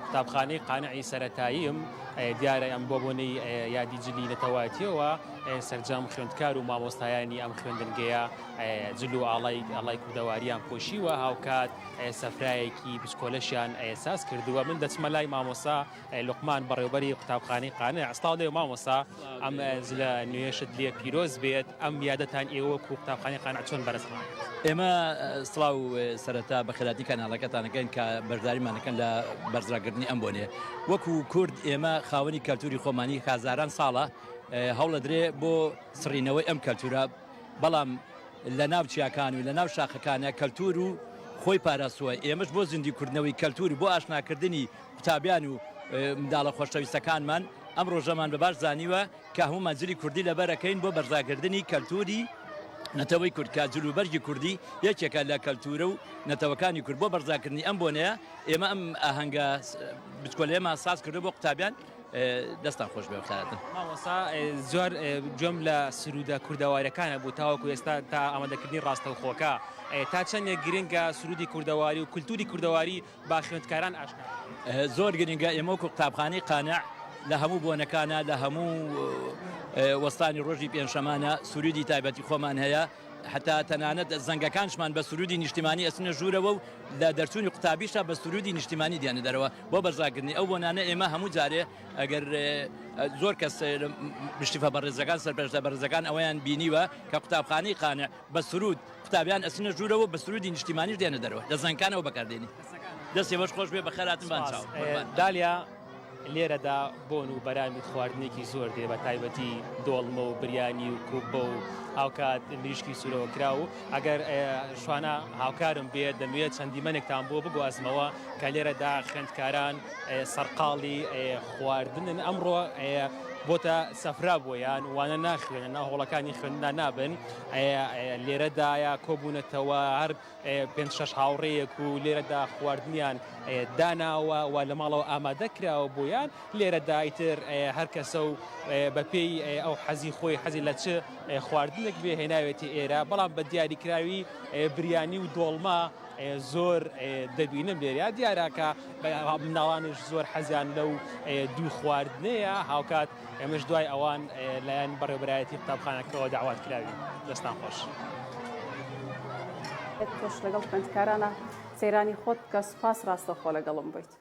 قوتابخانەی قانعی سەرەتاییم دیارە ئەم بۆ بۆنەی یادی جلی نەتەواتیەوە سەرجەم خوێندکار و مامۆستایانی ئەم خوێندنگەیە جلو ئاڵای کوردەواریان پۆشیوە هاوکات سەفرایەکی بچکۆلەشیان ئێساس کردووە. من دەچمە لای مامۆستا لوقمان بەڕێوەبەری قوتابخانەی قانع. ئەستاڵ دێ مامۆستا ئەم لە نوێشت لێ پیرۆز بێت. ئەم یادەتان ئێوە قوتابخانەی قانع چۆن بەرزڕایە؟ ئێمە سڵاو سەرەتا بە خێراتی کەناڵەکەتانەکەین کە بەرداریمانەکەن لە بەرزراگرتنی ئەم بۆنێ. وەکو کورد ئێمە خاوەنی کەلتوری خۆمانی هەزاران ساڵە هەوڵە درێ بۆ سڕینەوەی ئەم کەلتورە، بەڵام لە ناو چیاکان و لە ناو شاخەکانە کەلتور و خۆی پاراستووە. ئێمەش بۆ زیندی کردنەوەی کەلتوری بۆ ئاشناکردنی قوتابیان و منداڵە خۆشەویستەکانمان ئەم ڕۆژەمان بە باش زانیوە کە هەموو مەنزلی کوردی لەبەرەکەین بۆ بەرزاگردنی کەلتوری نەتەوەی کورد کە جلوبەرگی کوردی یەکێکە لە کەلتورە و نەتەوەکانی کورد بۆ بەرزاکردنی ئەم بۆنەیە. ئێمە ئەم ئاهەنگە بچکۆلەیەمان ساز کردو بۆ قوتابیان. دەستان خۆش بێ خارەتن. مامۆستا زۆر گوێم لە سرودە کوردەواریەکانە بوو تاوەکو ئێستا تا ئامادەکردنی ڕاستەوخۆکە تا چەندێک گرنگە سرودی کوردەواری و کولتوری کوردەواری با خوێندکاران ئاشنا؟ زۆر گرنگە. ئێمە وەکو قوتابخانەی قانع لە هەموو بۆنەکانە لە هەموو وەستانی ڕۆژی پێنجشەمانە سرودی تایبەتی خۆمان هەیە. حتا تەنانەت زەنگەکانشمان بە سرودی نیشتیمانی ئەچنە ژوورەوە و لە دەرچوونی قوتابیشە بە سرودی نیشتیمانی دیانە دەرەوە بۆ بەرزاگرتنی ئەو بۆنانە. ئێمە هەموو جارێ ئەگەر زۆر کەس پشتیفە بەڕێزەکان سەرپەرشتە بەڕێزەکان ئەویان بینیوە کە قوتابخانەی قانع بە سرود قوتابیان ئەچنە ژوورەوە بە سرودی نیشتیمانیش دیانە دەرەوە لە زەنگەکانەوە بەکاردێنی. دەستی بەش خۆش بێ بە خێراتن بان چاو. دالیا لێرەدا بۆن و بەرامی خواردنێکی زۆر دێ بە تایبەتی دۆڵمە و بریانی و کوبە و هاوکات لیشکی سوورەوە کرا و ئەگەر شوانە هاوکارم بێت دەموێت چەندیمەنێکتان بۆ بگوازمەوە کە لێرەدا خوێندکاران سەرقاڵی خواردنن. ئەمڕۆ بۆتە سەفرا بۆیان وانە ناخوێنن هۆڵەکانی خوێندنا نابن. لێرەدایە کۆبوونەتەوە هەر 5-6 هاوڕێیەک و لێرەدا خواردنیان داناوە و لە ماڵەوە ئامادە کراوە بۆیان. لێرەدایتر هەر کەسە و بەپێی ئەو حەزی خۆی حەزی لە چ خواردنێک بێ هێناوێتی ئێرە، بەڵام بە دیاریکراوی بریانی و دۆڵما زۆر دەبینم لێرە. دیارەکە مناڵانش زۆر حەزیان لەو دوو خواردنەیە. هاوکات ئێمەش دوای ئەوان لایەن بەڕێوەبەرایەتی قوتابخانەکەەوە داوات کراوی. دەستان خۆش. تۆش لەگەڵ خوێندکارانە سەیرانی خۆت کە سوپاس ڕاستەخۆ لەگەڵم بیت.